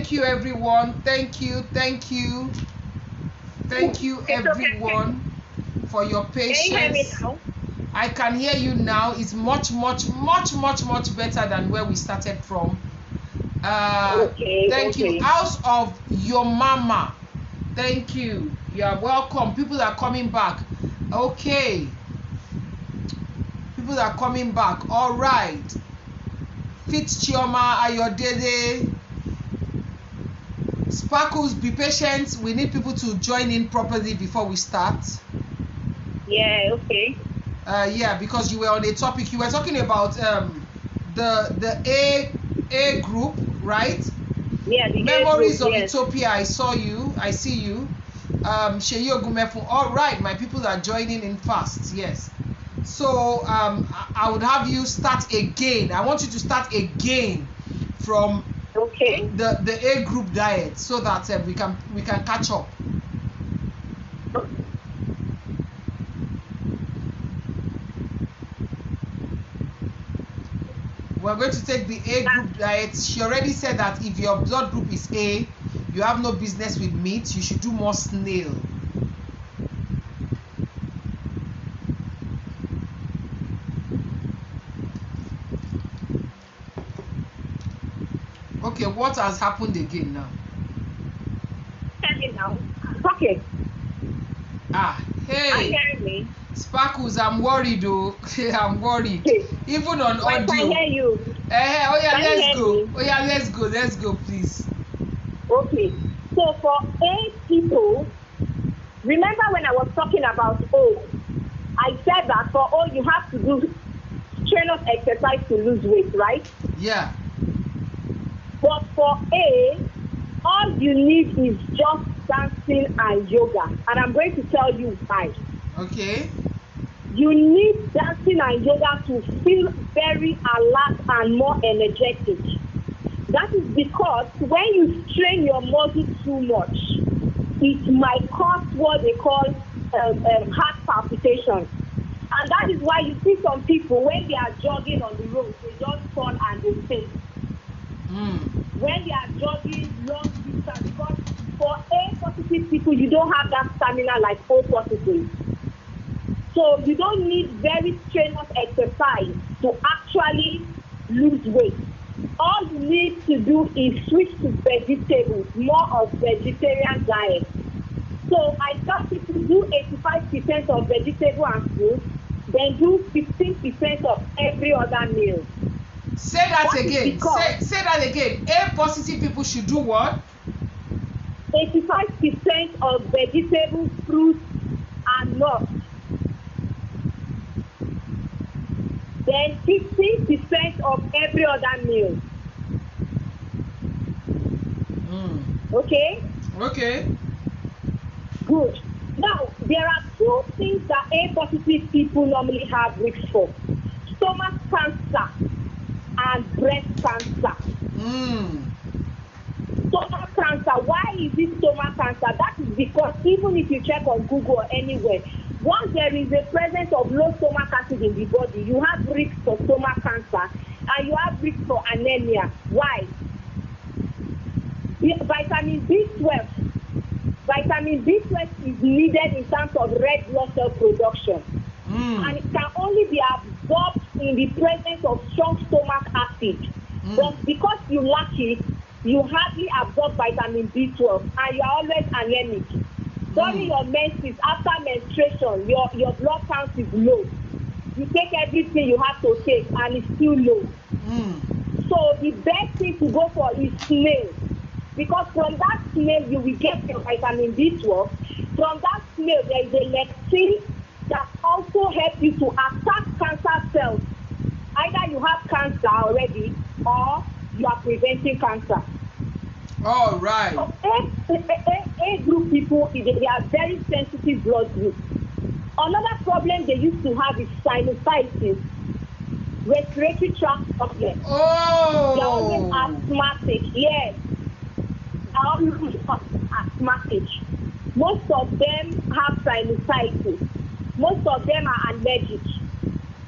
Thank you, everyone. Thank you everyone for your patience. Can you hear me now? I can hear you now. It's much better than where we started from. Thank you. House of your mama. Thank you. You are welcome. People are coming back. Okay. People are coming back. All right. Chioma, Ayodele, Sparkles, be patient. We need people to join in properly before we start. Yeah, okay. Yeah, because you were on a topic. You were talking about the A group, right? Yeah, the Memories A group, of yes. Utopia. I see you. Sheyi Ogunmefu. All right, my people are joining in fast. Yes. So I would have you start again. I want you to start again from the A group diet so that we can catch up. We're going to take the A group diet. She already said that if your blood group is A, you have no business with meat. You should do more snail. Okay, what has happened again now? Tell me now. Okay. Hey. Are you hearing me? Sparkles, I'm worried though. I'm worried. Okay. Even on audio. I can hear you. Oh yeah, let's go. Me? Oh yeah, let's go, please. Okay. So for A people, remember when I was talking about O, I said that for O you have to do strenuous exercise to lose weight, right? Yeah. But for A, all you need is just dancing and yoga. And I'm going to tell you why. Okay. You need dancing and yoga to feel very alert and more energetic. That is because when you strain your muscle too much, it might cause what they call heart palpitation. And that is why you see some people, when they are jogging on the road, they just fall and they faint. When they are jogging long distance, because for A positive people, you don't have that stamina like O positive. So you don't need very strenuous exercise to actually lose weight. All you need to do is switch to vegetables, more of vegetarian diet. So I tell people do 85% of vegetable and fruit, then do 15% of every other meal. Say that again. Say that again. A positive people should do what? 85% of vegetables, fruits, and nuts. Then 15% of every other meal. Okay? Okay. Good. Now, there are two things that A positive people normally have risk for: stomach cancer and breast cancer. Stomach cancer. Why is it stomach cancer? That is because even if you check on Google or anywhere, once there is a presence of low stomach acid in the body, you have risk for stomach cancer and you have risk for anemia. Why? Vitamin B12. Vitamin B12 is needed in terms of red blood cell production. And it can only be absorbed in the presence of strong stomach acid. But because you lack it, you hardly absorb vitamin B12 and you are always anemic. During your menses, after menstruation, your blood count is low. You take everything you have to take and it's still low. So the best thing to go for is snail. Because from that snail, you will get your vitamin B12. From that snail, there is a lectin that also helps you to attack cancer cells. Either you have cancer already or you are preventing cancer. All right. So A group people, they are very sensitive blood group. Another problem they used to have is sinusitis, respiratory tract problem. Oh. They are always asthmatic. Yes. They are always asthmatic. Most of them have sinusitis. Most of them are allergic.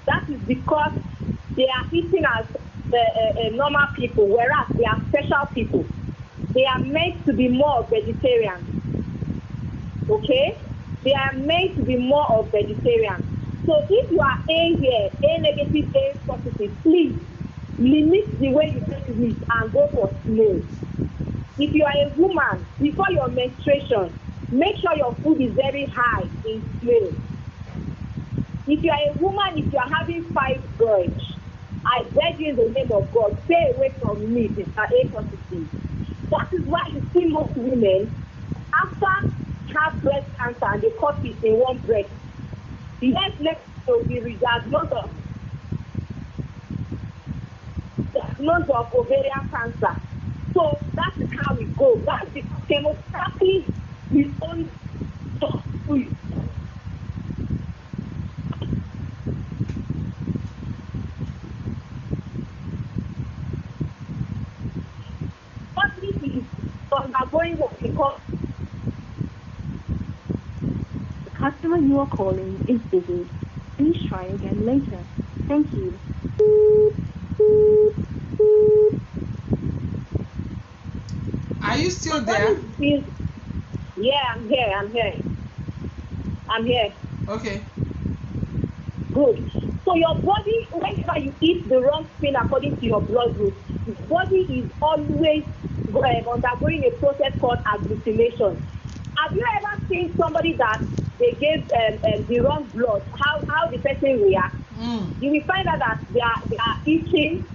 That is because they are eating as normal people, whereas they are special people. they are meant to be more of vegetarian. Okay? They are meant to be more of vegetarian. So if you are A here, A negative, A positive, please limit the way you take meat and go for snail. If you are a woman, before your menstruation, make sure your food is very high in snail. If you are a woman, if you are having fibroids, I beg you in the name of God, stay away from meat. It's A positive. That is why you see most women, after have breast cancer and they cut it in one breast, let's will be diagnosed of ovarian cancer. So that is how it goes. That's because chemotherapy is only food. What this is undergoing what we call. The customer you are calling is busy. Please try again later. Thank you. Are you still there? Yeah, I'm here. I'm here. Okay. Good. So your body, whenever you eat the wrong thing according to your blood group, your body is always undergoing a process called agglutination. Have you ever seen somebody that they gave the wrong blood, how the person reacts? You will find out that they are eating.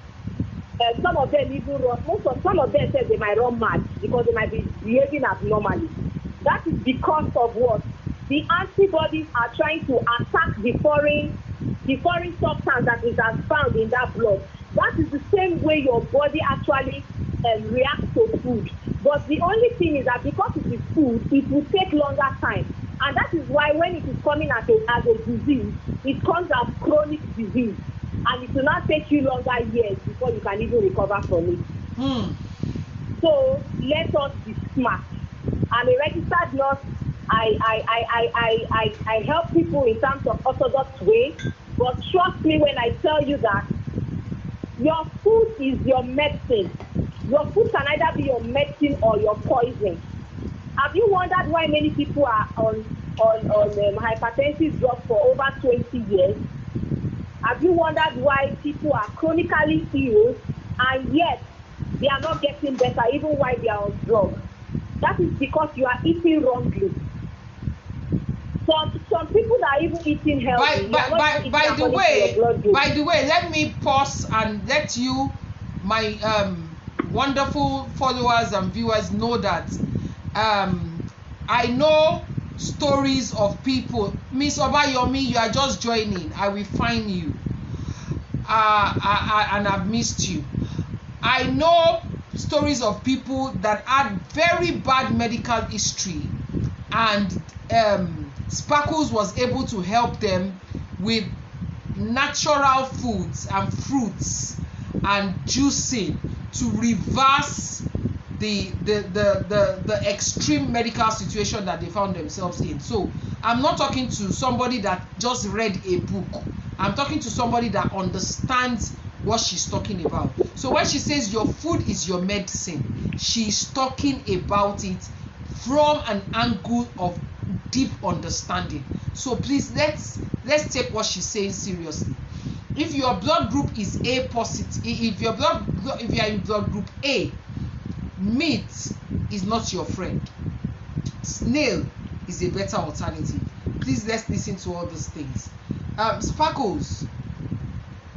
Some of them even run. Some of them say they might run mad because they might be behaving abnormally. That is because of what? The antibodies are trying to attack the foreign substance that is found in that blood. That is the same way your body actually reacts to food. But the only thing is that because it is food, it will take longer time. And that is why when it is coming as a disease, it comes as chronic disease. And it will not take you longer years before you can even recover from it. So let us be smart. I'm a registered nurse. I help people in terms of orthodox way. But trust me when I tell you that your food is your medicine. Your food can either be your medicine or your poison. Have you wondered why many people are on hypertensive drugs for over 20 years? Have you wondered why people are chronically ill and yet they are not getting better even while they are on drugs? That is because you are eating wrongly. Some people that are even eating healthy. By the way, let me pause and let you, my wonderful followers and viewers, know that I know stories of people. Miss Obayomi, you are just joining. I will find you. And I've missed you. I know stories of people that had very bad medical history, and Sparkles was able to help them with natural foods and fruits and juicing to reverse the extreme medical situation that they found themselves in. So I'm not talking to somebody that just read a book. I'm talking to somebody that understands what she's talking about. So when she says your food is your medicine, she's talking about it from an angle of deep understanding. So please let's take what she's saying seriously. If your blood group is A positive, if you are in blood group A, meat is not your friend. Snail is a better alternative. Please let's listen to all these things. Sparkles.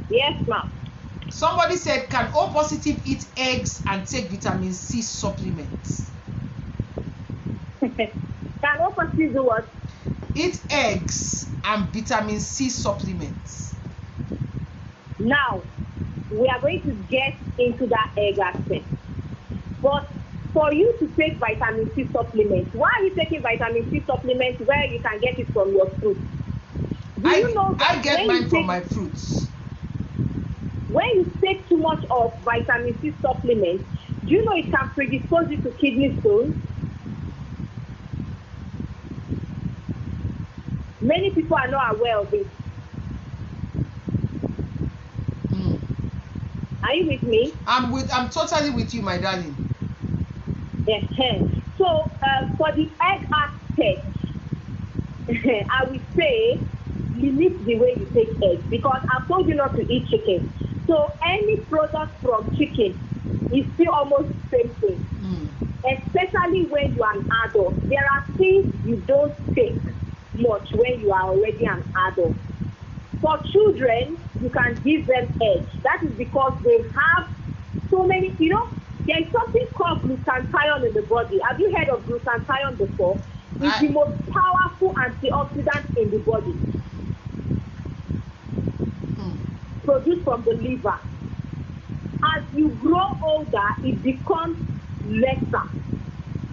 Yes, ma'am. Somebody said, can O positive eat eggs and take vitamin C supplements? Can O positive do what? Eat eggs and vitamin C supplements. Now, we are going to get into that egg aspect. But for you to take vitamin C supplements, why are you taking vitamin C supplements where you can get it from your fruits? I get mine from my fruits. When you take too much of vitamin C supplements, do you know it can predispose you to kidney stones? Many people are not aware of it. Are you with me? I'm totally with you, my darling. So for the egg aspect, I would say limit the way you take eggs, because I've told you not to eat chicken. So any product from chicken is still almost the same thing. Especially when you are an adult. There are things you don't take much when you are already an adult. For children, you can give them eggs. That is because they have so many, there is something called glutathione in the body. Have you heard of glutathione before? It's the most powerful antioxidant in the body. Produced from the liver. As you grow older, it becomes lesser.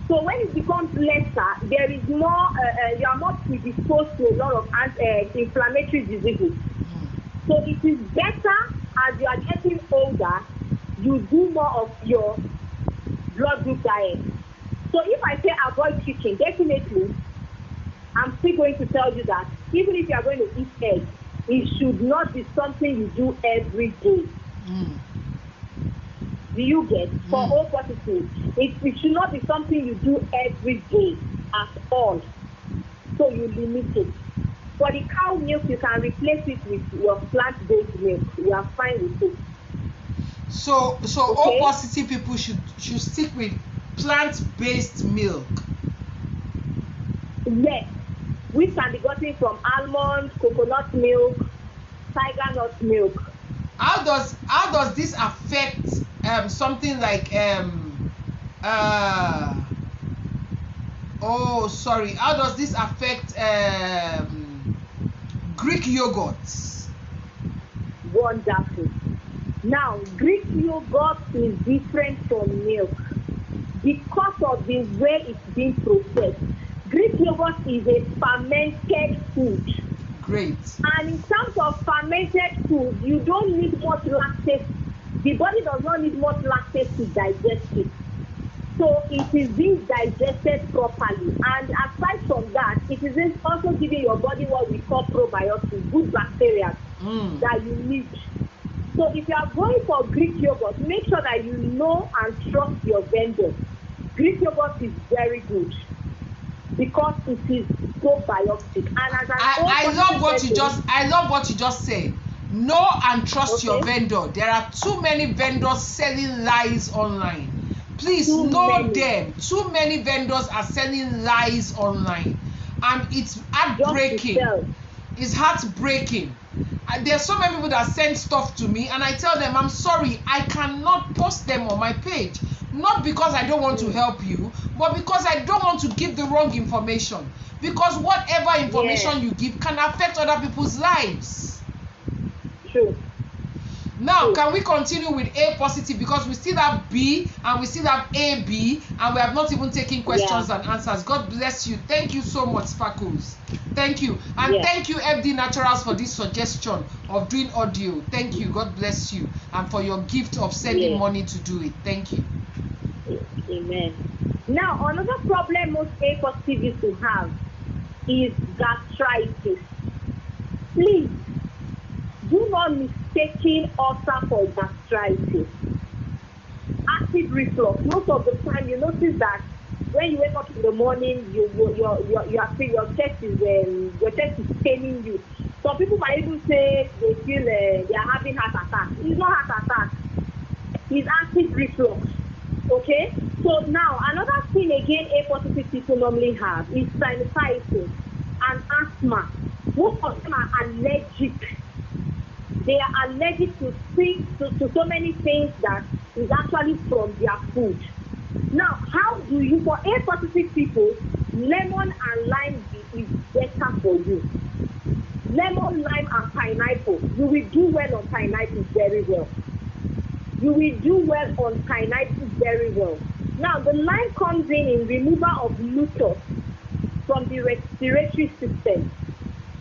So when it becomes lesser, there is more, you are more predisposed to a lot of inflammatory diseases. So it is better as you are getting older, you do more of your blood group diet. So if I say avoid chicken, definitely, I'm still going to tell you that even if you are going to eat eggs, it should not be something you do every day. Do you get? For O positive, it should not be something you do every day at all. So you limit it. For the cow milk, you can replace it with your plant-based milk. You are fine with it. So Okay. O positive people should stick with plant-based milk. Yes, which can be gotten from almond, coconut milk, tiger nut milk. How does this affect something like how does this affect Greek yogurts? Wonderful. Now, Greek yogurt is different from milk because of the way it's being processed. Greek yogurt is a fermented food. Great. And in terms of fermented food, you don't need much lactase. The body does not need much lactase to digest it. So it is being digested properly. And aside from that, it is also giving your body what we call probiotics, good bacteria that you need. So if you are going for Greek yogurt, make sure that you know and trust your vendor. Greek yogurt is very good because it is probiotic. And as an I love what you just said. Know and trust your vendor. There are too many vendors selling lies online. Please know them. Too many vendors are selling lies online, and it's heartbreaking. It's heartbreaking. There's so many people that send stuff to me, and I tell them, I'm sorry, I cannot post them on my page. Not because I don't want to help you, but because I don't want to give the wrong information. Because whatever information you give can affect other people's lives. True. Now, can we continue with A positive, because we still have B and we still have AB, and we have not even taken questions and answers. God bless you. Thank you so much, Sparkles. Thank you. And thank you, FD Naturals, for this suggestion of doing audio. Thank you. God bless you. And for your gift of sending money to do it. Thank you. Amen. Now, another problem most A positive used to have is gastritis. Please, do not mistaking ulcer for gastritis. Acid reflux. Most of the time, you notice that when you wake up in the morning, your chest is paining you. Some people might even say they feel they are having heart attack. It's not heart attack. It's acid reflux. Okay. So now another thing again, A positive people normally have is sinusitis and asthma. Most of them are allergic. They are allergic to so many things that is actually from their food. Now, how do you, for A positive people, lemon and lime is better for you. Lemon, lime, and pineapple. You will do well on pineapple very well. You will do well on pineapple very well. Now, the lime comes in removal of mucus from the respiratory system.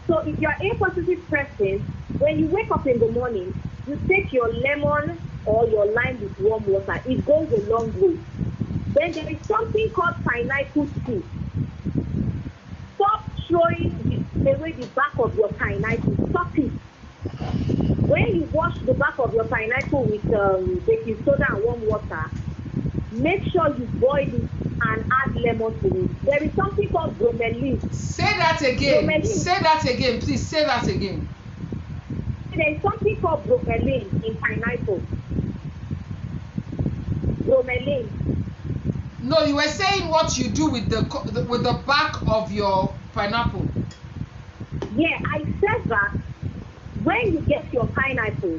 So if you are A positive person, when you wake up in the morning, you take your lemon or your lime with warm water. It goes a long way. Then there is something called pineapple tea. Stop throwing away the back of your pineapple. Stop it. When you wash the back of your pineapple with baking soda and warm water, make sure you boil it and add lemon to it. There is something called bromelain. Say that again. Bromelain. Say that again, please. Say that again. There is something called bromelain in pineapple. Bromelain. No, you were saying what you do with the back of your pineapple. Yeah, I said that when you get your pineapple,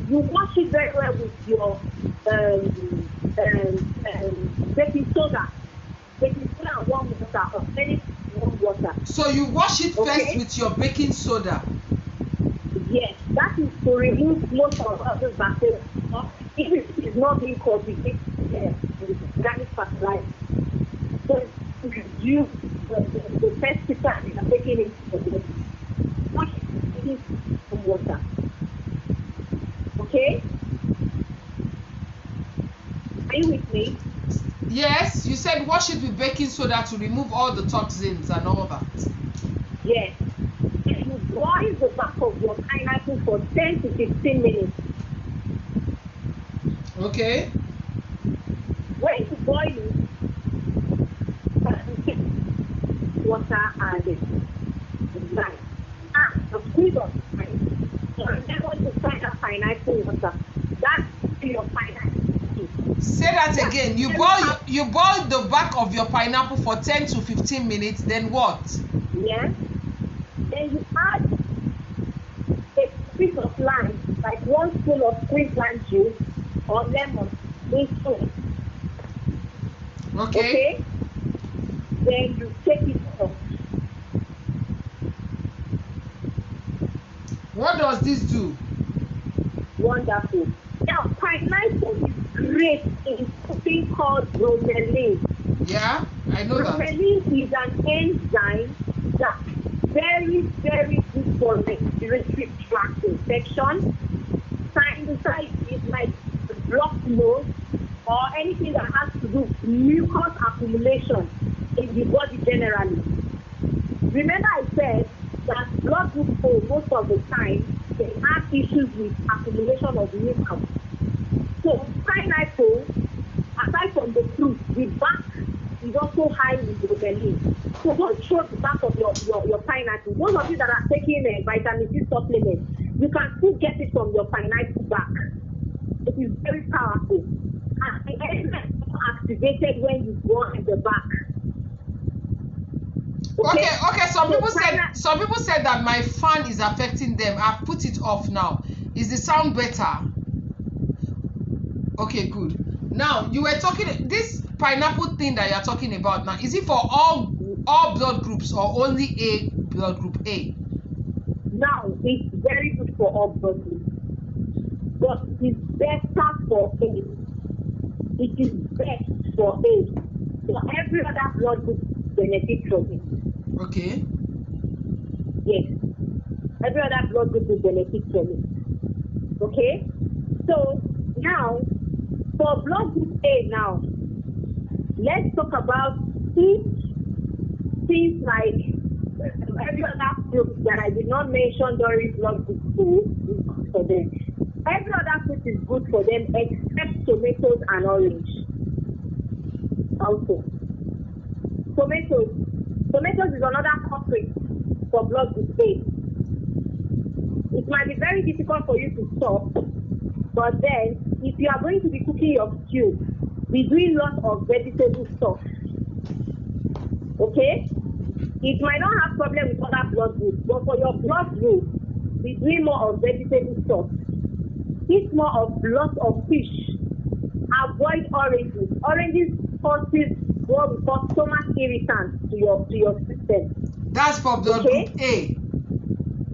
you wash it very well with your baking soda and warm water, or any warm water. So you wash it first with your baking soda. Yes, that is to remove most of other bacteria. If it is not being cultivated with organic fertilizer, so you use the pesticide you are taking into the body. Wash it with water. Okay? Are you with me? Yes, you said wash it with baking soda to remove all the toxins and all that. Yes. You boil the back of your pineapple for 10 to 15 minutes. Okay. When you boil it, water and rice. A squeeze of rice. And then when you find a pineapple water, that's your pineapple. Say that again. You boil the back of your pineapple for 10 to 15 minutes, then what? Yes. Then you add a piece of lime, like 1 spoon of squeezed lime juice or lemon into it. Okay. Then you take it off. What does this do? Wonderful. Now, pineapple is great in something called bromelain. Yeah, I know that. Bromelain is an enzyme that's very, very good for respiratory tract infection. Sinusitis, like blocked nose, or anything that has to do with mucus accumulation in the body generally. Remember I said that blood group O, most of the time, they have issues with accumulation of mucus. So pineapple, aside from the fruit, the back is also high in bromelain. So don't throw the back of your pineapple. Those of you that are taking a vitamin C supplement, you can still get it from your pineapple back. It is very powerful. And the enzyme is activated when you go in the back. Okay. Some people said that my fan is affecting them. I've put it off now. Is the sound better? Okay, good. Now you were talking this pineapple thing that you're talking about now. Is it for all blood groups or only A blood group A? Now it's very good for all blood groups, but it's better for A. It is best for A. So every other blood group benefits from it. Okay. Yes. Every other blood group will benefit from it. Okay? So now, for blood group A now, let's talk about things like every other group that I did not mention during blood group 2 is good for them. Every other fruit is good for them except tomatoes and orange. Also, tomatoes is another culprit for blood group A. It might be very difficult for you to stop, but then if you are going to be cooking your stew, be doing lots of vegetable stuff. Okay? It might not have problem with other blood groups, but for your blood group, be doing more of vegetable stuff. Eat more of lots of fish. Avoid oranges. Oranges causes what we call stomach irritants to your system. That's for blood group A.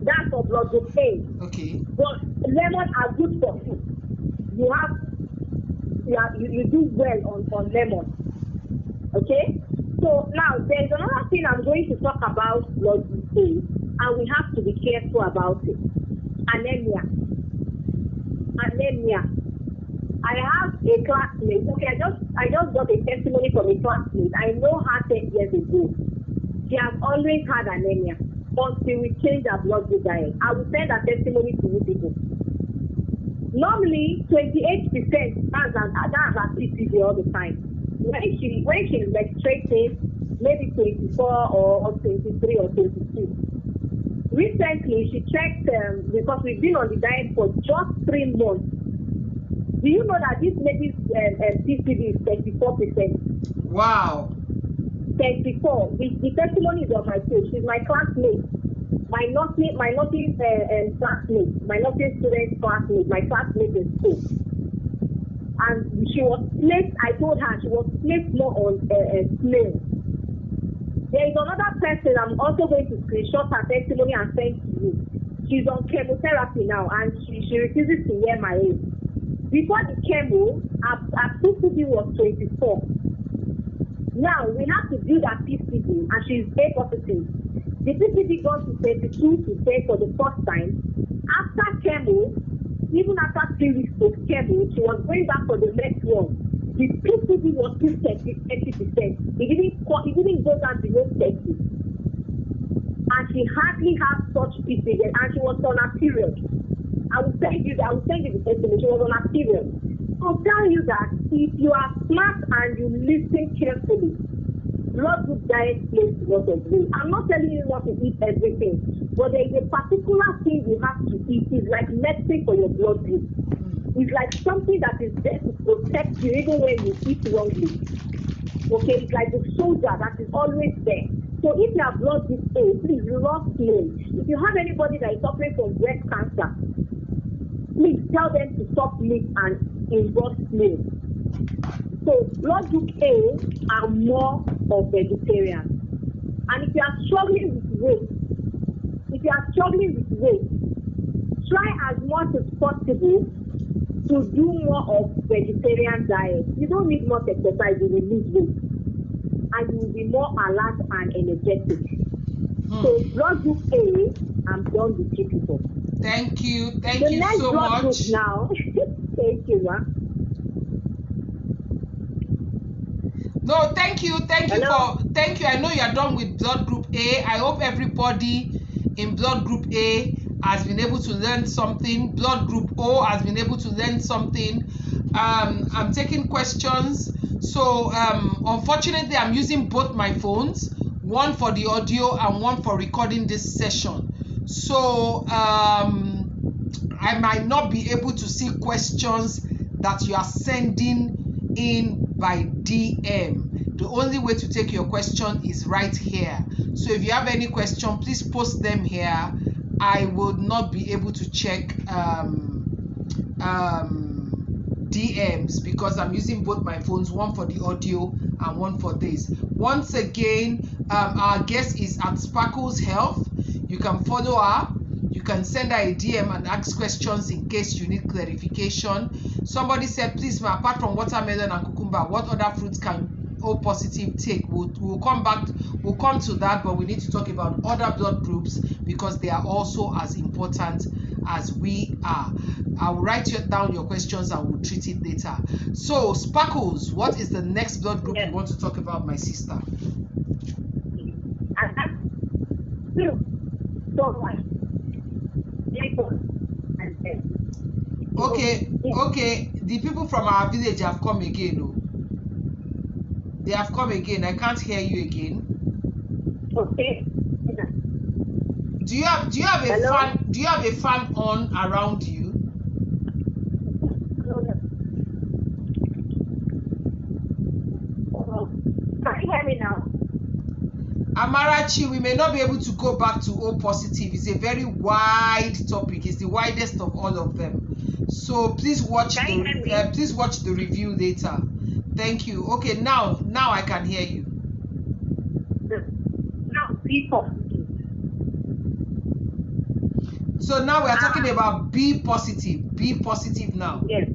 That's for blood group A. Okay. But lemon are good for you. You do well on lemon. Okay? So now there's another thing I'm going to talk about blood group A, and we have to be careful about it. Anemia. I have a classmate. Okay, I just got a testimony from a classmate. I know her 10 years ago. She has always had anemia until we change her blood group diet. I will send her testimony to you people. Normally, 28% that's her PCD all the time. when she's menstruating, maybe 24 or 23 or 22. Recently, she checked because we've been on the diet for just 3 months. Do you know that this lady's PCD is 34%? Wow. 34. The testimony is on my page. She's my classmate. My nursing classmate, my nursing student classmate, my classmate in school. And she was placed, I told her, she was placed more on snail. There is another person I'm also going to screenshot her testimony and send to you. She's on chemotherapy now and she refuses to wear my age. Before the chemo, her PCD was 24. Now we have to do that PCD and she's A positive. The PCD got to 22 today for the first time. After chemo, even after 3 weeks of chemo, she was going back for the next one. The PCD was still 30%. It didn't go down below 30. And she hardly has such PCD and she was on her period. I will send you the testimony. She was on her period. I'll tell you that if you are smart and you listen carefully, blood group diet plays a lot of role. I'm not telling you not to eat everything, but there is a particular thing you have to eat. It's like medicine for your blood group. It's like something that is there to protect you even when you eat wrongly. Okay, it's like the soldier that is always there. So if you have blood group A, please love snail. If you have anybody that is suffering from breast cancer, please tell them to stop meat and involve snail. So blood group A are more of vegetarians. And if you are struggling with weight, try as much as possible to do more of vegetarian diet. You don't need much exercise, you will lose weight. And you will be more alert and energetic. So blood group A, I'm done with you people. Thank you so much. Group now. Thank you, ma. No, thank you. Hello? Thank you. I know you are done with blood group A. I hope everybody in blood group A has been able to learn something. Blood group O has been able to learn something. I'm taking questions. So unfortunately, I'm using both my phones, one for the audio and one for recording this session. So I might not be able to see questions that you are sending in by DM. The only way to take your question is right here. So if you have any question, please post them here. I will not be able to check DMs because I'm using both my phones, one for the audio and one for this. Once again, our guest is at Sparkles Health. You can follow her. You can send her a DM and ask questions in case you need clarification. Somebody said, please, apart from watermelon and cucumber, what other fruits can O positive take? We'll come to that, but we need to talk about other blood groups because they are also as important as we are. I will write down your questions and we'll treat it later. So, Sparkles, what is the next blood group you want to talk about, my sister? Okay. The people from our village have come again. Oh. They have come again. I can't hear you again. Okay. Do you have a fan? Do you have a fan on around you? Can you hear me now? Amarachi, we may not be able to go back to O positive. It's a very wide topic. It's the widest of all of them. So please watch the review later. Thank you. Okay, now I can hear you. Now B positive. So now we are talking about B positive. B positive now. Yes.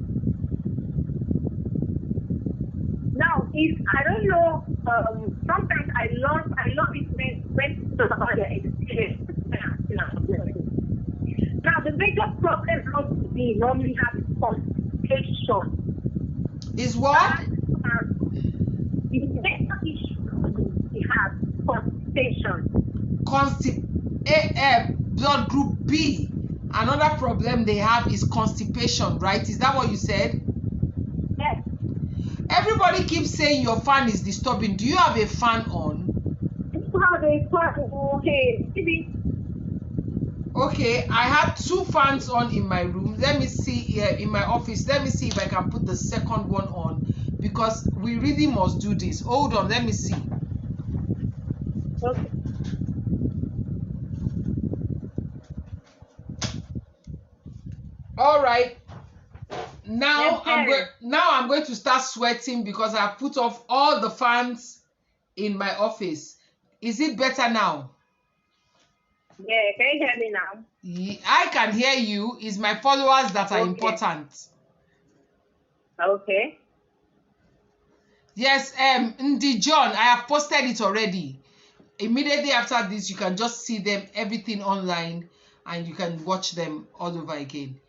Now, if I don't know, sometimes I love it when people talk about their experience. Now, the major problem we normally have is constipation. Is what? The major issue we have constipation. Blood group B. Another problem they have is constipation, right? Is that what you said? Yes. Everybody keeps saying your fan is disturbing. Do you have a fan on? How they start okay, maybe. Okay, I had 2 fans on in my room. Let me see in my office. Let me see if I can put the second one on because we really must do this. Hold on, let me see. Okay. All right. Now Yes, I'm going to start sweating because I put off all the fans in my office. Is it better now? Yeah, can you hear me now? I can hear you. It's my followers that are Okay. important. Okay. Yes, Ndi John, I have posted it already. Immediately after this, you can just see them, everything online, and you can watch them all over again.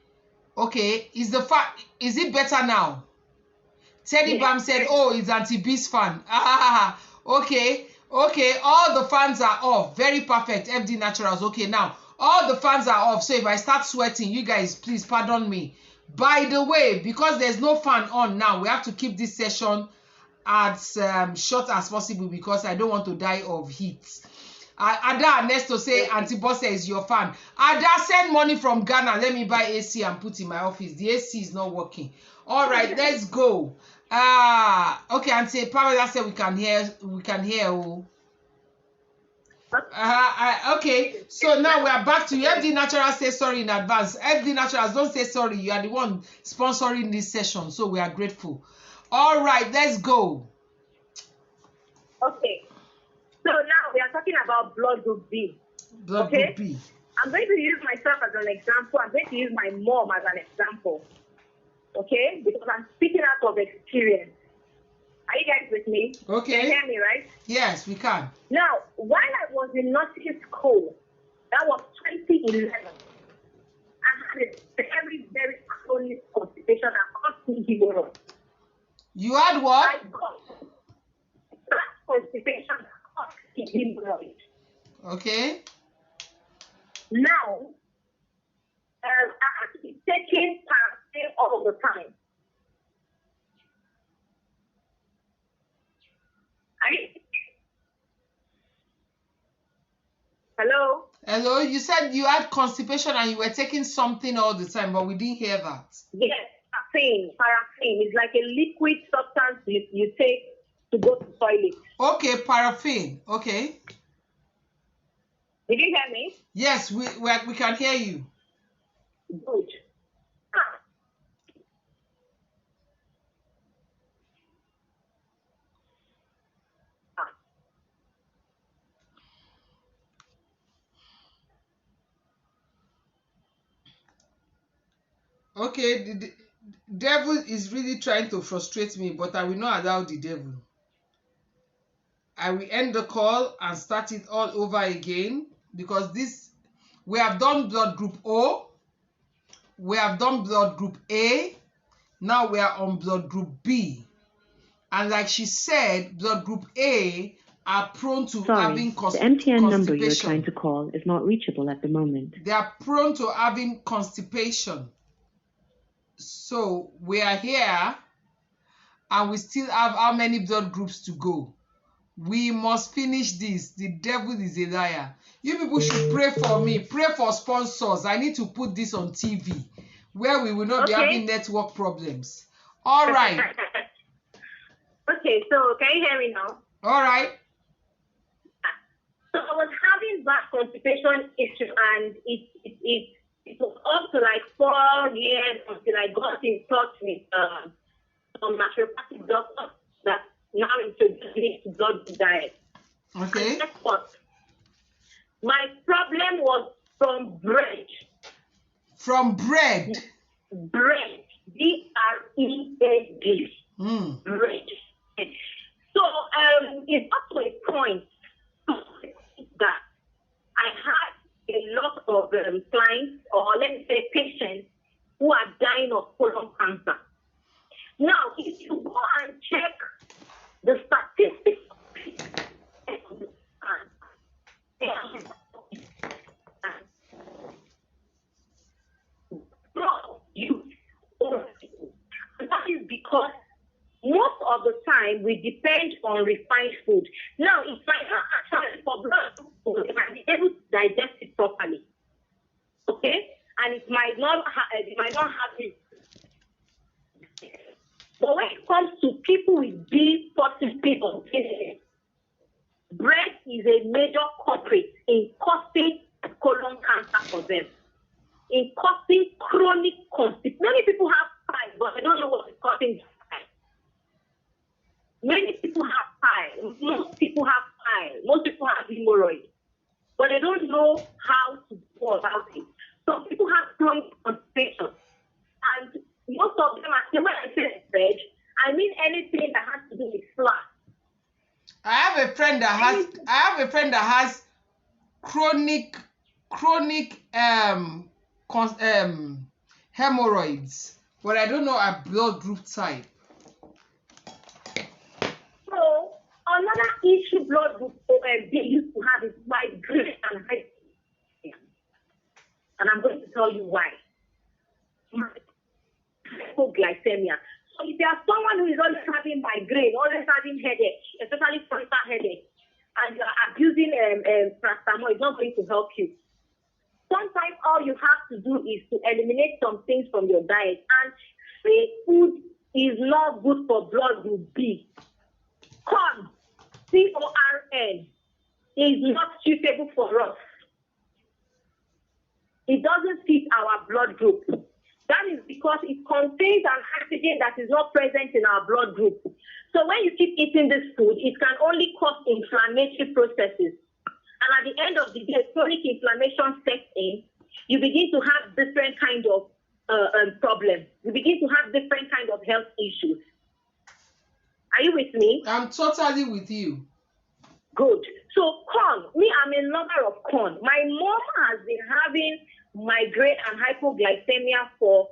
Okay, is it better now? Teddy Yes. Bam said, oh, it's Auntie B's fan. Okay, all the fans are off. Very perfect, FD Naturals. Okay, now, all the fans are off. So if I start sweating, you guys, please pardon me. By the way, because there's no fan on now, we have to keep this session as short as possible because I don't want to die of heat. Ada Ernesto say Auntie Bosse is your fan. Ada, send money from Ghana. Let me buy AC and put in my office. The AC is not working. All right, let's go. Okay, Auntie Pamela said we can hear. Oh. Okay, so now we are back to you. FD Natural say sorry in advance. FD Naturals, don't say sorry. You are the one sponsoring this session, so we are grateful. All right, let's go. Okay. So now we are talking about blood group B. Blood Okay? group B. I'm going to use myself as an example. I'm going to use my mom as an example. Okay? Because I'm speaking out of experience. Are you guys with me? Okay. Can you hear me, right? Yes, we can. Now, while I was in nursing school, that was 2011, I had a very, very chronic constipation that caused me hemorrhoid. You had what? I got that constipation that caused me hemorrhoid. Okay. Now, I have to be taking paracetamol all the time. Hello? Hello, you said you had constipation and you were taking something all the time, but we didn't hear that. Yes, paraffin. It's like a liquid substance you take to go to the toilet. Okay, paraffin. Okay. Did you hear me? Yes, we can hear you. Good. Okay, the devil is really trying to frustrate me, but I will not allow the devil. I will end the call and start it all over again because we have done blood group O, we have done blood group A, now we are on blood group B. And like she said, blood group A are prone to having constipation. The MTN number you're trying to call is not reachable at the moment. They are prone to having constipation. So we are here and we still have how many blood groups to go? We must finish this. The devil is a liar. You people should pray for me. Pray for sponsors. I need to put this on TV where we will not be having network problems. All right. Okay, so can you hear me now? All right. So I was having that constipation issue and it was up to like 4 years until I got in touch with some naturopathic doctor that now introduced me to blood diet. Okay. And guess what? My problem was from bread. From bread? Bread. B-R-E-A-D. Bread. So it got to a point that I had a lot of clients, or let me say patients, who are dying of colon cancer. Now, if you go and check the statistics that is because most of time, we depend on refined food. Now, it might not actually for blood food, it might be able to digest it properly. Okay? And it might not have it. But when it comes to people with B positive people, bread is a major culprit in causing colon cancer for them, in causing chronic constipation. Many people have piles, but they don't know what is causing piles. Many people have piles. Most people have piles. Most people have hemorrhoids, but they don't know how to go about it. So people have chronic constipation, and most of them are saying, when I say bread, I mean anything that has to do with flour. I have a friend that has chronic hemorrhoids, but I don't know a blood group type. So another issue blood group they used to have is migraine and hypoglycemia, and I'm going to tell you why. Hypoglycemia. So if you are someone who is always having migraine, always having headache, especially frontal headache, and you are abusing paracetamol, it's not going to help you. Sometimes all you have to do is to eliminate some things from your diet. And seafood is not good for blood group B. Corn, C-O-R-N, is not suitable for us. It doesn't fit our blood group. That is because it contains an antigen that is not present in our blood group. So when you keep eating this food, it can only cause inflammatory processes. And at the end of the day, chronic inflammation sets in. You begin to have different kind of problems. You begin to have different kind of health issues. Are you with me? I'm totally with you. Good. So corn, I'm a lover of corn. My mom has been having migraine and hypoglycemia for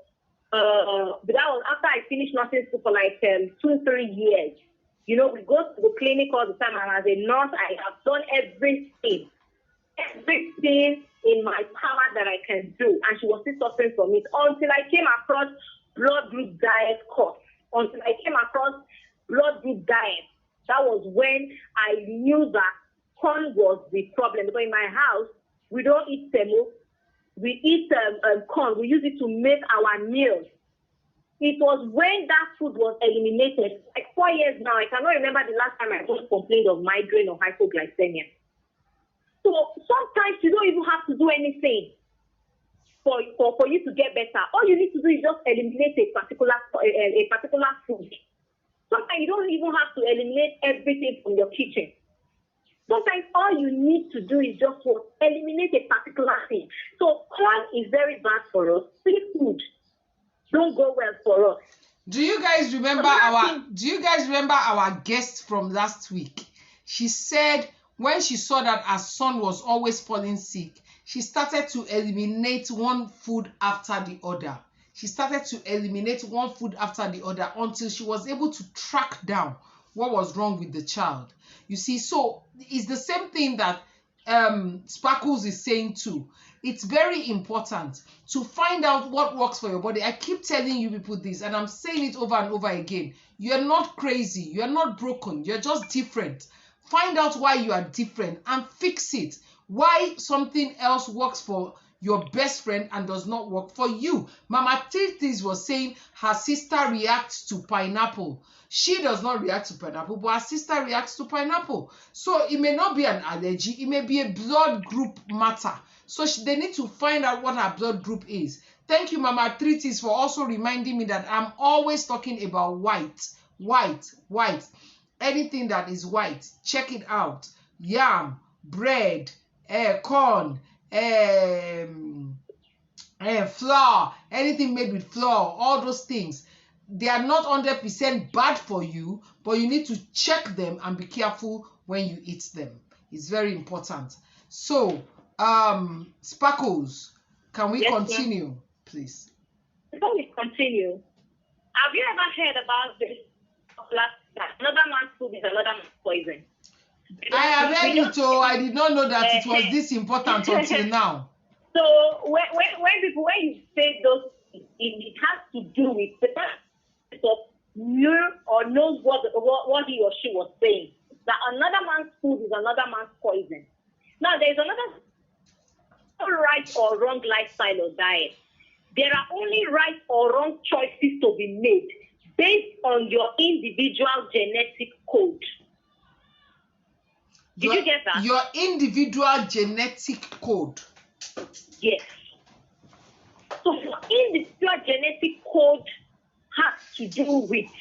that was after I finished nursing school for like 2-3 years. You know, we go to the clinic all the time, and as a nurse, I have done everything in my power that I can do, and she was still suffering from it until I came across blood group diet course. Until I came across blood group diet, that was when I knew that corn was the problem. Because in my house, we don't eat semo. We eat corn. We use it to make our meals. It was when that food was eliminated, like 4 years now. I cannot remember the last time I just complained of migraine or hypoglycemia. So sometimes you don't even have to do anything for you to get better. All you need to do is just eliminate a particular food. Sometimes you don't even have to eliminate everything from your kitchen. Sometimes all you need to do is just eliminate a particular thing. So corn is very bad for us. Seafood don't go well for us. Do you guys remember our guest from last week? She said when she saw that her son was always falling sick, she started to eliminate one food after the other. She started to eliminate one food after the other until she was able to track down what was wrong with the child. You see, so it's the same thing that Sparkles is saying too. It's very important to find out what works for your body. I keep telling you people this, and I'm saying it over and over again. You're not crazy. You're not broken. You're just different. Find out why you are different and fix it. Why something else works for your best friend and does not work for you. Mama Titis was saying her sister reacts to pineapple. She does not react to pineapple, but her sister reacts to pineapple. So it may not be an allergy. It may be a blood group matter. So they need to find out what her blood group is. Thank you, Mama Tritis, for also reminding me that I'm always talking about white. Anything that is white, check it out. Yam, bread, corn, flour, anything made with flour, all those things. They are not 100% bad for you, but you need to check them and be careful when you eat them. It's very important. So, Sparkles, can we continue, please? Before we continue, have you ever heard about this? Another man's food is another man's poison. I have heard it, so I did not know that it was this important until now. So when you say those, it has to do with the knew or knows what he or she was saying. That another man's food is another man's poison. Now, there is another right or wrong lifestyle or diet. There are only right or wrong choices to be made based on your individual genetic code. Did you get that? Your individual genetic code. Yes. So your individual genetic code has to do with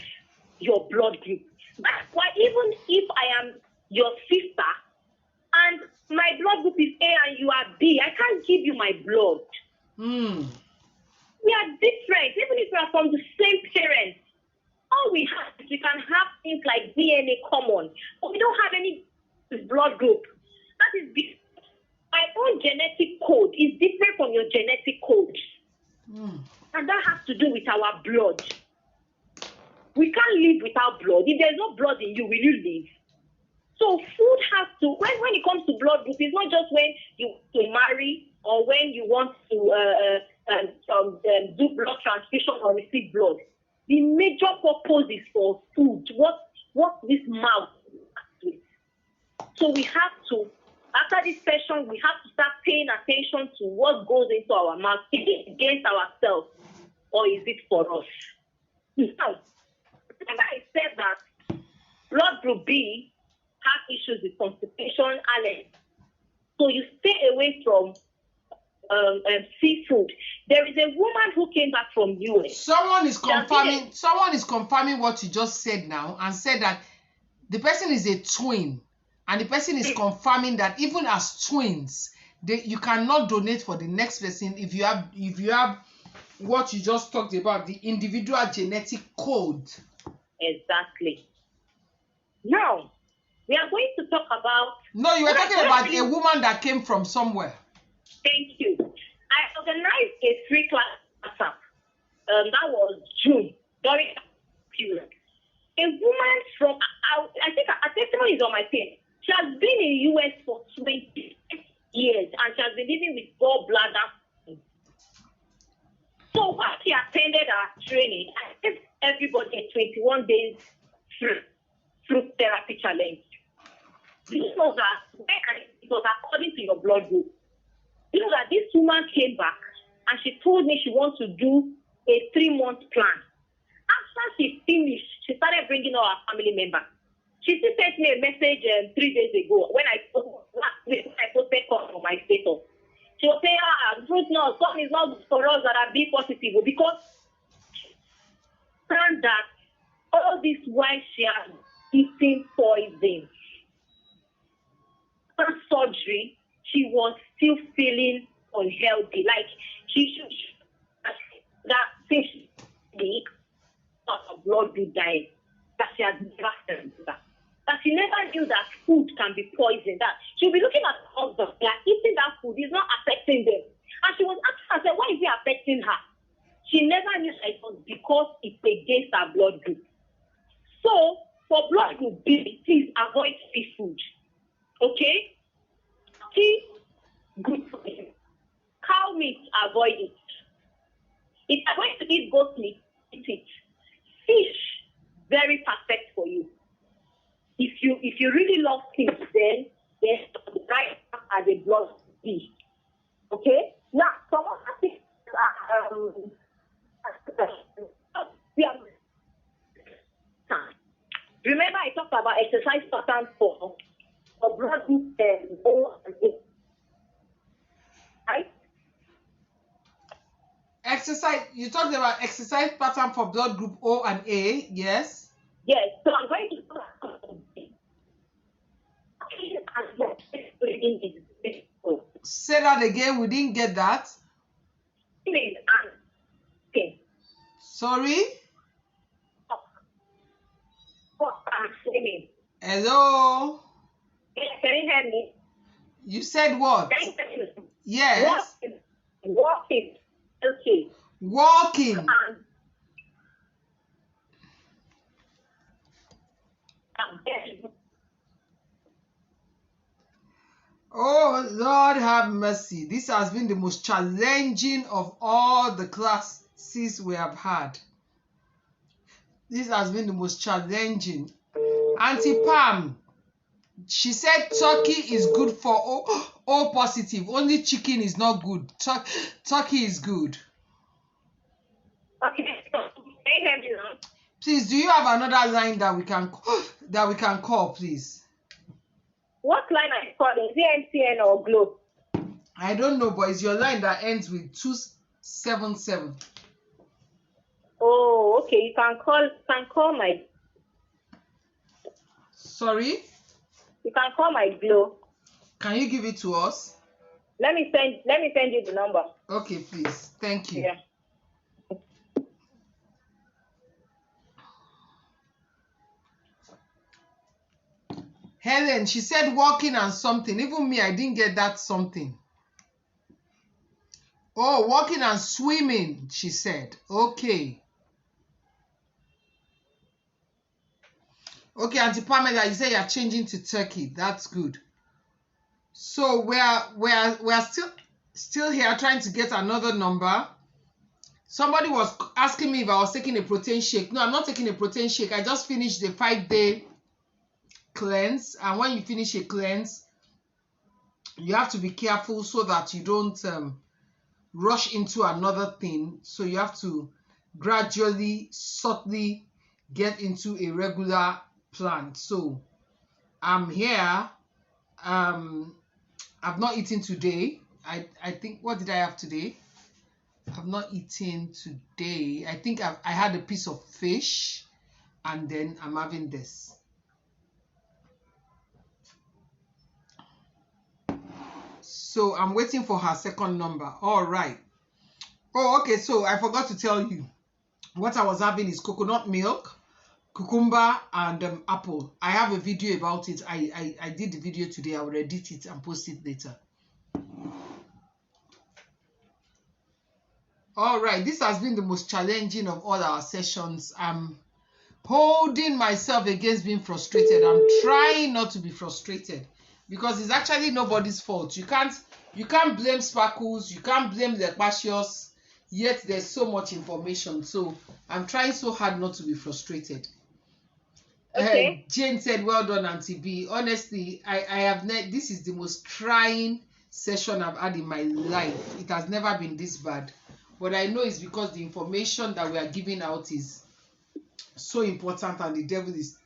your blood group. That's why even if I am your sister and my blood group is A and you are B, I can't give you my blood. We are different, even if we are from the same parents. All we have is we can have things like DNA common, but we don't have any blood group. That is because my own genetic code is different from your genetic code. And that has to do with our blood. We can't live without blood. If there's no blood in you, will you live? So food has to, when it comes to blood group, it's not just when you want to marry or when you want to do blood transfusion or receive blood. The major purpose is for food. What this mouth is. So we have to, after this session, we have to start paying attention to what goes into our mouth. Is it against ourselves or is it for us? Now, remember I said that blood group B has issues with constipation, allergy. So you stay away from seafood. There is a woman who came back from US. Someone is confirming what you just said now and said that the person is a twin, and the person is confirming that even as twins, you cannot donate for the next person if you have what you just talked about, the individual genetic code. Exactly. Now, we are going to talk about... No, you were talking about a woman that came from somewhere. Thank you. I organized a free class WhatsApp. That was June, during that period. A woman from, I think her testimony is on my page. She has been in US for 20 years and she has been living with gallbladder. So when she attended our training, I gave everybody a 21 days fruit therapy challenge. You know that it was according to your blood group. You know that this woman came back and she told me she wants to do a 3-month plan. After she finished, she started bringing all her family members. She still sent me a message 3 days ago when I posted on my status. She was saying, truth no, something is not good for us that are B positive because that all this while she has eating poison. After surgery, she was still feeling unhealthy. Like she should that since she a blood group diet that she has never heard that. That she never knew that food can be poison. That she'll be looking at her husband, like eating that food is not affecting them. And she was asking herself, why is it affecting her? She never knew that it was because it's against her blood group. So for blood group B, please avoid seafood. Okay? Tea, good for you. Cow meat, avoid it. If you're going to eat goat meat, eat it. Fish, very perfect for you. If you really love fish, then right as a blood B. Okay? Now, some other things remember I talked about exercise pattern for blood group O and A. Right? You talked about exercise pattern for blood group O and A, yes? Yes, so I'm going to say that again, we didn't get that. Sorry? Hello? Can you hear me? You said what? Yes. Walking. Okay. Walking. Oh, Lord have mercy. This has been the most challenging of all the classes we have had. This has been the most challenging. Auntie Pam, she said turkey is good for O positive. Only chicken is not good. Turkey is good. Okay, so can you hear me now? Please, do you have another line that we can call, please? What line are you calling? Is it MTN or Glo? I don't know, but it's your line that ends with 277. Oh, okay. You can call my. Sorry? You can call my Glo. Can you give it to us? Let me send you the number. Okay, please. Thank you. Yeah. Helen, she said walking and something. Even me, I didn't get that something. Oh, walking and swimming, she said. Okay. Okay, Auntie Pamela, you say you're changing to turkey. That's good. So we're still here trying to get another number. Somebody was asking me if I was taking a protein shake. No, I'm not taking a protein shake. I just finished the 5-day cleanse, and when you finish a cleanse, you have to be careful so that you don't rush into another thing. So you have to gradually, subtly get into a regular plan. So I'm here. I've not eaten today. I think, what did I have today? I've not eaten today. I think I had a piece of fish, and then I'm having this. So I'm waiting for her second number. All right. Oh, okay. So I forgot to tell you. What I was having is coconut milk, cucumber, and apple. I have a video about it. I did the video today. I will edit it and post it later. All right. This has been the most challenging of all our sessions. I'm holding myself against being frustrated. I'm trying not to be frustrated, because it's actually nobody's fault. You can't blame Sparkles, you can't blame Lekpatios, yet there's so much information. So I'm trying so hard not to be frustrated. Okay. Jane said, well done, Auntie B. Honestly, I have this is the most trying session I've had in my life. It has never been this bad. But I know it's because the information that we are giving out is so important, and the devil is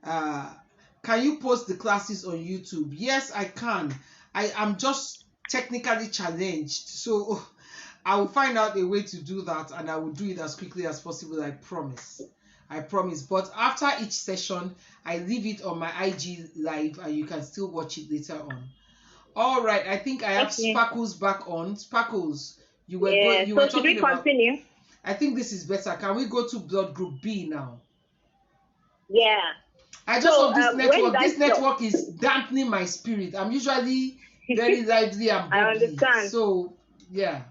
can you post the classes on YouTube? Yes, I can. I am just technically challenged. So I will find out a way to do that, and I will do it as quickly as possible. I promise. I promise. But after each session, I leave it on my IG live, and you can still watch it later on. All right. I think I have Sparkles back on. Sparkles, you were talking about. So should we continue? I think this is better. Can we go to blood group B now? Yeah. I just hope this network. This network is dampening my spirit. I'm usually very lively and bubbly. I understand. So yeah.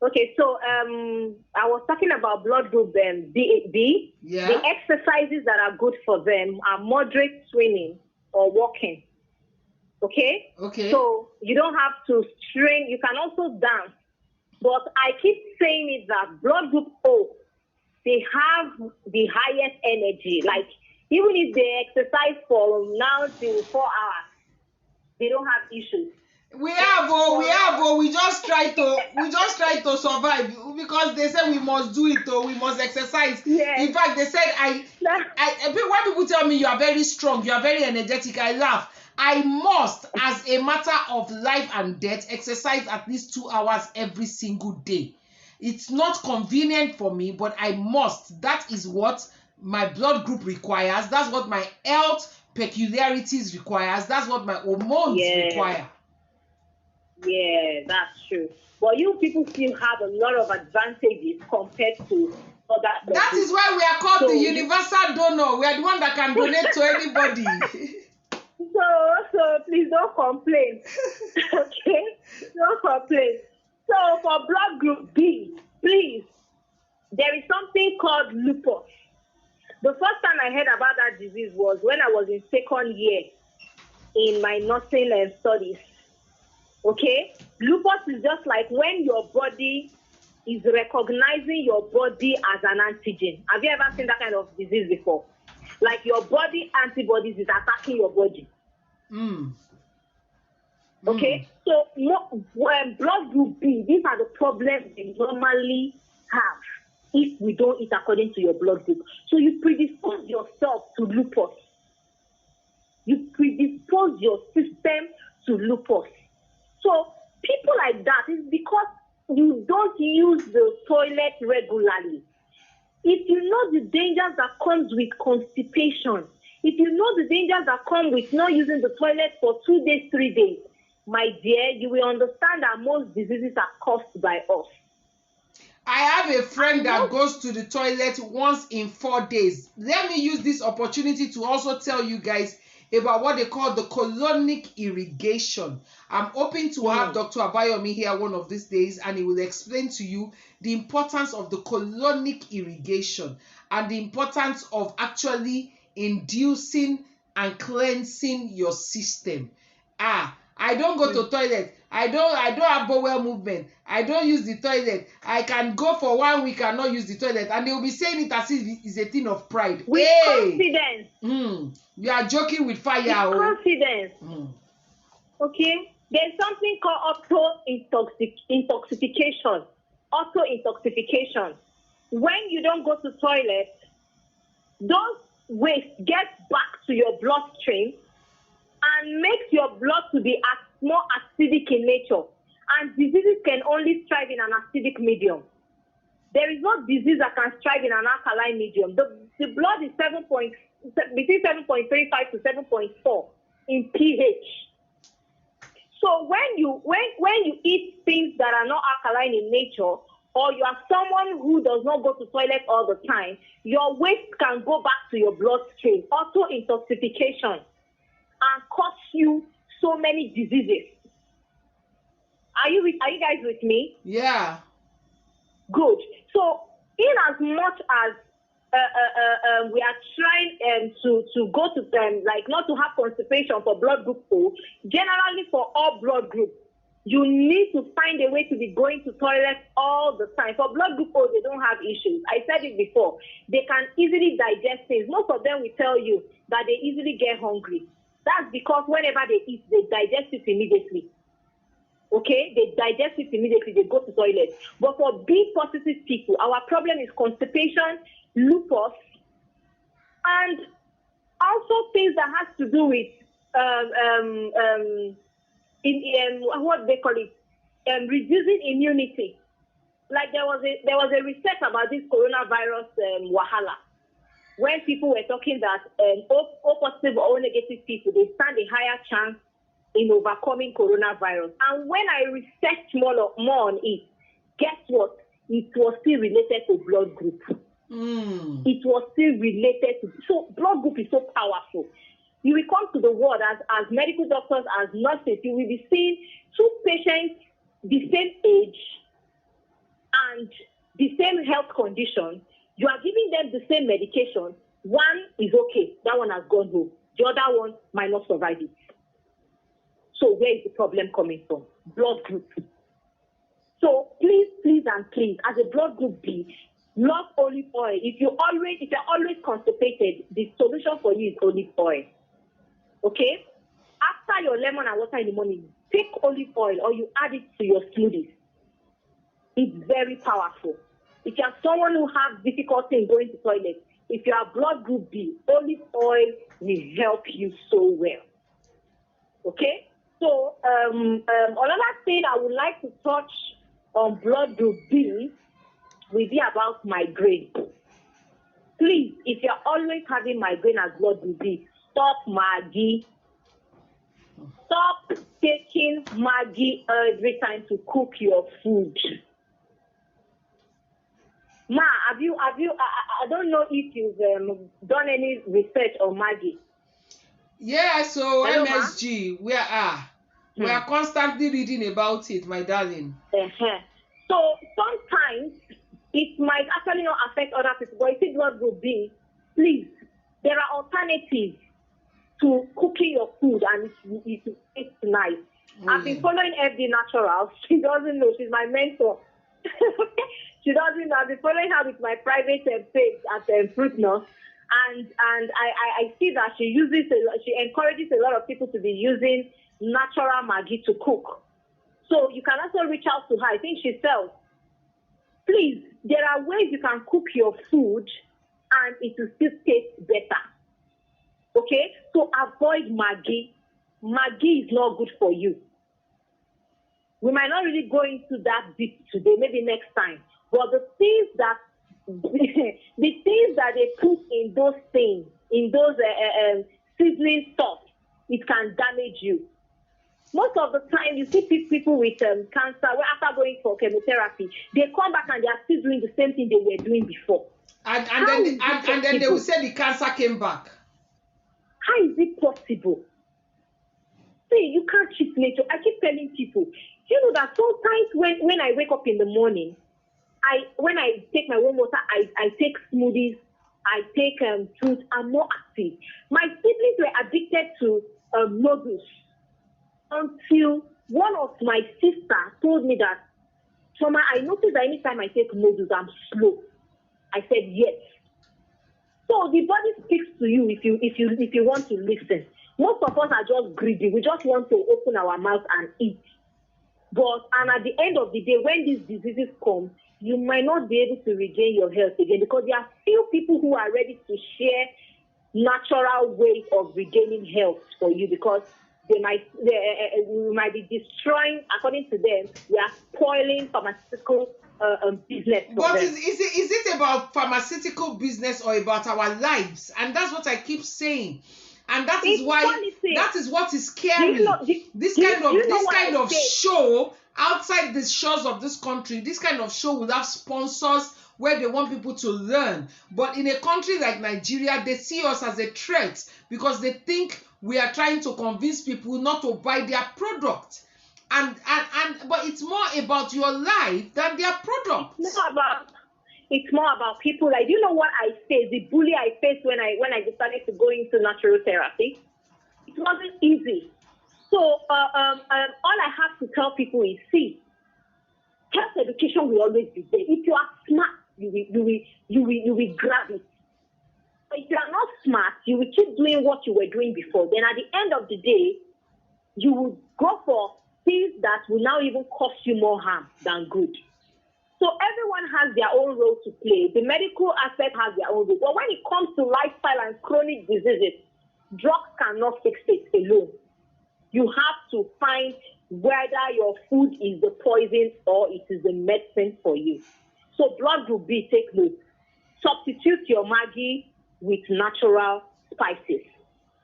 Okay, so I was talking about blood group B. Yeah. The exercises that are good for them are moderate swimming or walking. Okay. Okay. So you don't have to strain. You can also dance. But I keep saying it that blood group O, they have the highest energy. Like, even if they exercise from now till 4 hours, they don't have issues. We just try to survive, because they say we must do it, we must exercise. Yes. In fact, they said when people tell me you are very strong, you are very energetic, I laugh. I must, as a matter of life and death, exercise at least 2 hours every single day. It's not convenient for me, but I must. That is what my blood group requires. That's what my health peculiarities requires. That's what my hormones require. Yeah, that's true. But you people still have a lot of advantages compared to other. That is why we are called the universal donor. We are the one that can donate to anybody. So please don't complain. Okay? Don't complain. So for blood group B, please, there is something called lupus. The first time I heard about that disease was when I was in second year in my nursing studies. Okay? Lupus is just like when your body is recognizing your body as an antigen. Have you ever seen that kind of disease before? Like your body antibodies is attacking your body. Okay, so blood group B, these are the problems we normally have if we don't eat according to your blood group. So you predispose yourself to lupus. You predispose your system to lupus. So people like that is because you don't use the toilet regularly. If you know the dangers that comes with constipation, if you know the dangers that come with not using the toilet for 2 days, 3 days, my dear, you will understand that most diseases are caused by us. I have a friend that goes to the toilet once in 4 days. Let me use this opportunity to also tell you guys about what they call the colonic irrigation. I'm hoping to have Dr. Abayomi here one of these days, and he will explain to you the importance of the colonic irrigation and the importance of actually inducing and cleansing your system. I don't go to toilet. I don't have bowel movement. I don't use the toilet. I can go for 1 week and not use the toilet, and they will be saying it as if it's a thing of pride. With confidence. You are joking with fire. With confidence. Okay. There's something called auto-intoxication. Auto-intoxication. When you don't go to toilet, those waste get back to your bloodstream and makes your blood to be more acidic in nature. And diseases can only thrive in an acidic medium. There is no disease that can thrive in an alkaline medium. The blood is between 7.35 to 7.4 in pH. So when you eat things that are not alkaline in nature, or you are someone who does not go to toilet all the time, your waste can go back to your bloodstream, auto-intoxication, and cause you so many diseases. Are you guys with me? Yeah. Good. So in as much as we are trying to go to them, like not to have constipation for blood group O, generally for all blood groups, you need to find a way to be going to toilet all the time. For blood group O, they don't have issues. I said it before. They can easily digest things. Most of them will tell you that they easily get hungry. That's because whenever they eat, they digest it immediately. Okay? They digest it immediately. They go to toilet. But for B positive people, our problem is constipation, lupus, and also things that has to do with what they call it, reducing immunity. Like there was a research about this coronavirus wahala, when people were talking that O positive or O negative people, they stand a higher chance in overcoming coronavirus. And when I researched more on it, guess what? It was still related to blood group. It was still related to, so blood group is so powerful. You will come to the world as medical doctors, as nurses, you will be seeing two patients the same age and the same health condition. You are giving them the same medication. One is okay, that one has gone home. The other one might not survive it. So where is the problem coming from? Blood group. So please, and please, as a blood group B, love olive oil. If you're always constipated, the solution for you is olive oil. Okay? After your lemon and water in the morning, take olive oil or you add it to your smoothies. It's very powerful. If you are someone who has difficulty in going to toilet, if you are blood group B, olive oil will help you so well. Okay? So another thing I would like to touch on blood group B will be about migraine. Please, if you're always having migraine as blood group B, stop Maggi. Stop taking Maggi every time to cook your food. Ma, have you? I don't know if you've done any research on Maggi. Yeah, so hello, MSG, we are constantly reading about it, my darling. So sometimes it might actually not affect other people, but if it blood group B, please, there are alternatives to cooking your food and it tastes nice. I've been following FD Natural. She doesn't know, she's my mentor. She doesn't know. I've been following her with my private page at Fruit Nurse, and I see that she encourages a lot of people to be using natural Maggi to cook. So you can also reach out to her. I think she sells. Please, there are ways you can cook your food and it will still taste better. Okay? So avoid Maggi. Maggi is not good for you. We might not really go into that deep today, maybe next time. But the things that they put in those things, in those seasoning stuff, it can damage you. Most of the time, you see people with cancer, after going for chemotherapy, they come back and they are still doing the same thing they were doing before. And then they will say the cancer came back. How is it possible? See, you can't cheat nature. I keep telling people, you know that sometimes when I wake up in the morning, when I take my warm water, I take smoothies, I take fruit, I'm more active. My siblings were addicted to noodles until one of my sisters told me that, Choma, I noticed that anytime I take noodles, I'm slow. I said, yes. So the body speaks to you if you want to listen. Most of us are just greedy. We just want to open our mouth and eat. And at the end of the day, when these diseases come, you might not be able to regain your health again because there are few people who are ready to share natural ways of regaining health for you because we might be destroying, according to them, we are spoiling pharmaceutical business. But is it about pharmaceutical business or about our lives? And that's what I keep saying. And that is why that is what is scary. This kind of show outside the shores of this country, this kind of show will have sponsors where they want people to learn. But in a country like Nigeria, they see us as a threat because they think we are trying to convince people not to buy their product. But it's more about your life than their product. It's more about people. Like, you know what I faced, the bully I faced when I decided to go into natural therapy? It wasn't easy. So all I have to tell people is, see, health education will always be there. If you are smart, you will grab it. But if you are not smart, you will keep doing what you were doing before. Then at the end of the day, you will go for things that will now even cost you more harm than good. So everyone has their own role to play. The medical aspect has their own role. But when it comes to lifestyle and chronic diseases, drugs cannot fix it alone. You have to find whether your food is the poison or it is the medicine for you. So blood group B, take note. Substitute your Maggi with natural spices.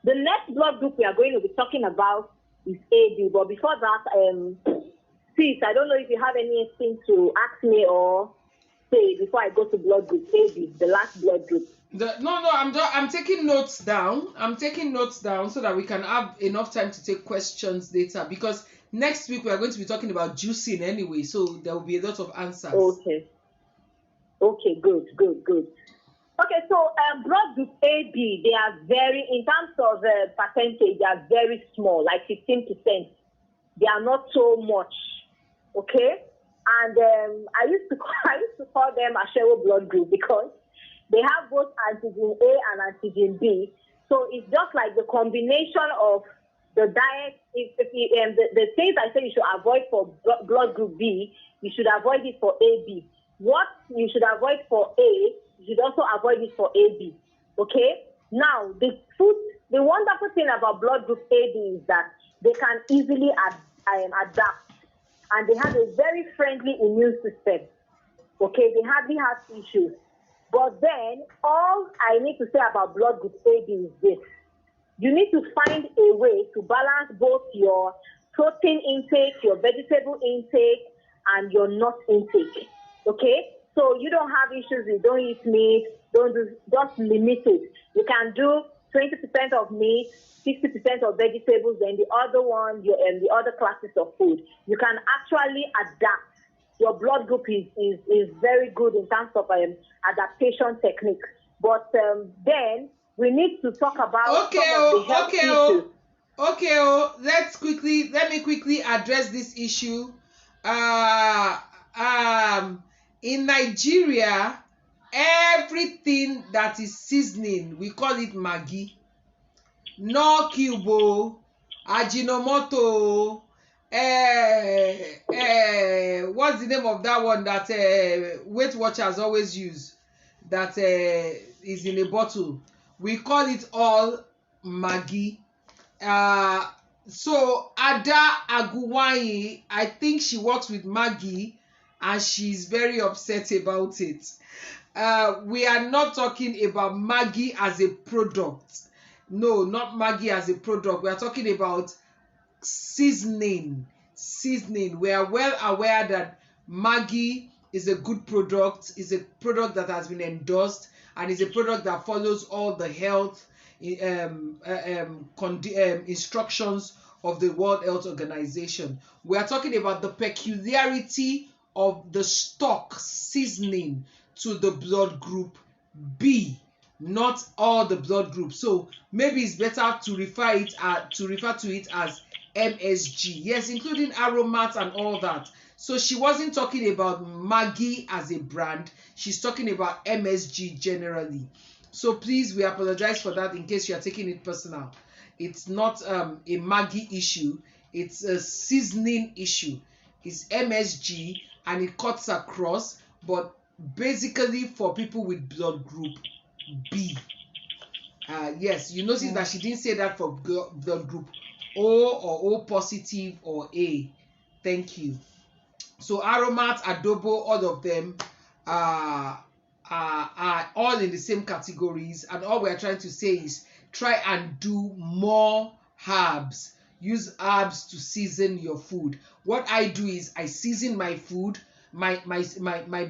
The next blood group we are going to be talking about is AB. But before that, Sis, I don't know if you have anything to ask me or say before I go to blood group AB, the last blood group. I'm taking notes down. I'm taking notes down so that we can have enough time to take questions later. Because next week we are going to be talking about juicing anyway, so there will be a lot of answers. Okay, good. Okay, so blood group AB, they are very, in terms of percentage, they are very small, like 15%. They are not so much. Okay, and I used to call them Ashewo blood group because they have both antigen A and antigen B. So it's just like the combination of the diet. The things I say you should avoid for blood group B, you should avoid it for AB. What you should avoid for A, you should also avoid it for AB. Okay. Now the wonderful thing about blood group AB is that they can easily adapt. And they have a very friendly immune system. Okay, they hardly have issues. But then, all I need to say about blood group AB is this. You need to find a way to balance both your protein intake, your vegetable intake, and your nut intake. Okay? So you don't have issues, you don't eat meat, just limit it. You can do 20% of meat, 60% of vegetables, then the other one, the other classes of food. You can actually adapt. Your blood group is very good in terms of adaptation technique. But then we need to talk about some of the health issues. Let me quickly address this issue. in Nigeria, everything that is seasoning, we call it Maggi. No cube, Ajinomoto, what's the name of that one that Weight Watchers always use, that is in a bottle? We call it all Maggi. So Ada Aguwanyi, I think she works with Maggi and she's very upset about it. We are not talking about Maggi as a product. No, not Maggi as a product. We are talking about seasoning. We are well aware that Maggi is a good product, is a product that has been endorsed, and is a product that follows all the health instructions of the World Health Organization. We are talking about the peculiarity of the stock seasoning to the blood group B, not all the blood groups. So maybe it's better to refer to it as MSG. Yes, including aromats and all that. So she wasn't talking about Maggi as a brand. She's talking about MSG generally. So please, we apologize for that in case you are taking it personal. It's not a Maggi issue. It's a seasoning issue. It's MSG and it cuts across, but basically for people with blood group B. Yes, you notice that she didn't say that for blood group O or O positive or A. Thank you. So aromat, adobo, all of them are all in the same categories, and all we're trying to say is try and do more herbs. Use herbs to season your food. What I do is I season my food, my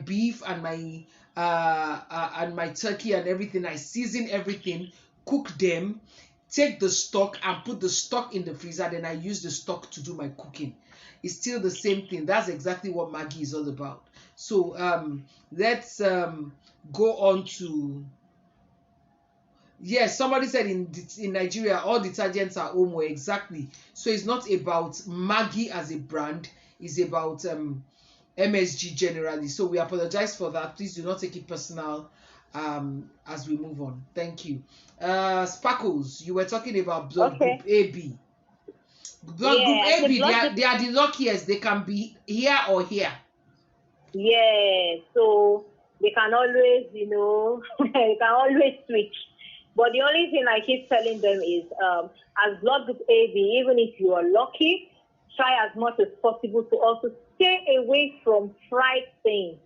beef and my turkey and everything. I season everything, cook them, take the stock and put the stock in the freezer. Then I use the stock to do my cooking. It's still the same thing. That's exactly what Maggi is all about. So let's go on to, yes, somebody said in Nigeria all detergents are Omo. Exactly. So it's not about Maggi as a brand, it's about MSG generally. So we apologize for that. Please do not take it personal as we move on. Thank you. Sparkles, you were talking about blood group AB. Blood group AB, they are the luckiest. They can be here or here. Yeah, so they can always, they can always switch. But the only thing I keep telling them is, as blood group AB, even if you are lucky, try as much as possible to also stay away from fried things,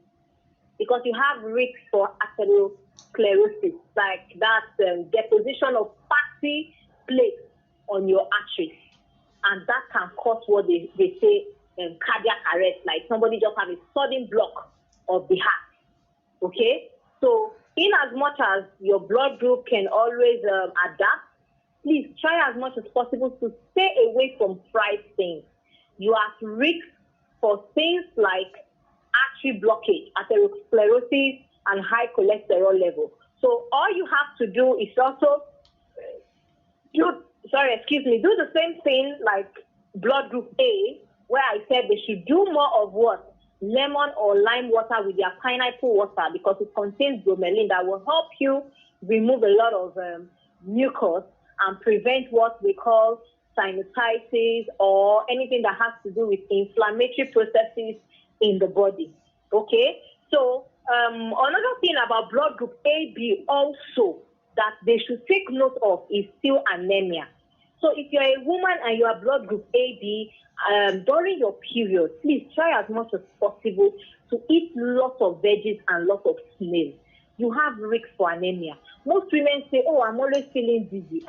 because you have risks for atherosclerosis, like that deposition of fatty plaques on your arteries, and that can cause what they say cardiac arrest, like somebody just have a sudden block of the heart. Okay, so in as much as your blood group can always adapt, please try as much as possible to stay away from fried things. You are at risk for things like artery blockage, atherosclerosis, and high cholesterol level. So all you have to do is also do the same thing like blood group A, where I said they should do more of what? Lemon or lime water with their pineapple water, because it contains bromelain that will help you remove a lot of mucus and prevent what we call sinusitis or anything that has to do with inflammatory processes in the body. Okay, so another thing about blood group AB also that they should take note of is still anemia. So if you're a woman and you are blood group AB, during your period, please try as much as possible to eat lots of veggies and lots of snails. You have risk for anemia. Most women say, oh, I'm always feeling dizzy.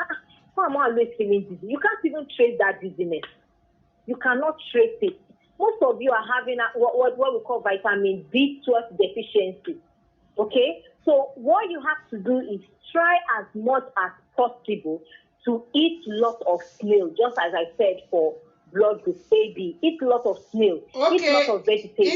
Why am I always feeling dizzy? You can't even trace that dizziness. You cannot trace it. Most of you are having what we call vitamin B12 deficiency. Okay? So what you have to do is try as much as possible to eat lots of snail, just as I said for blood group AB. Eat a lot of snail. Okay. Eat a lot of vegetables.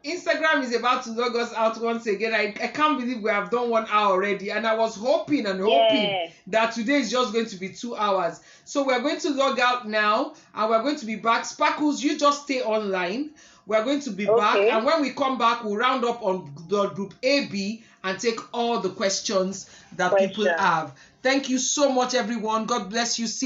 Instagram is about to log us out once again. I can't believe we have done 1 hour already, and I was hoping that today is just going to be 2 hours. So we're going to log out now, and we're going to be back. Sparkles, you just stay online. We're going to be back, and when we come back, we'll round up on the group AB and take all the questions that people have. Thank you so much, everyone. God bless you. See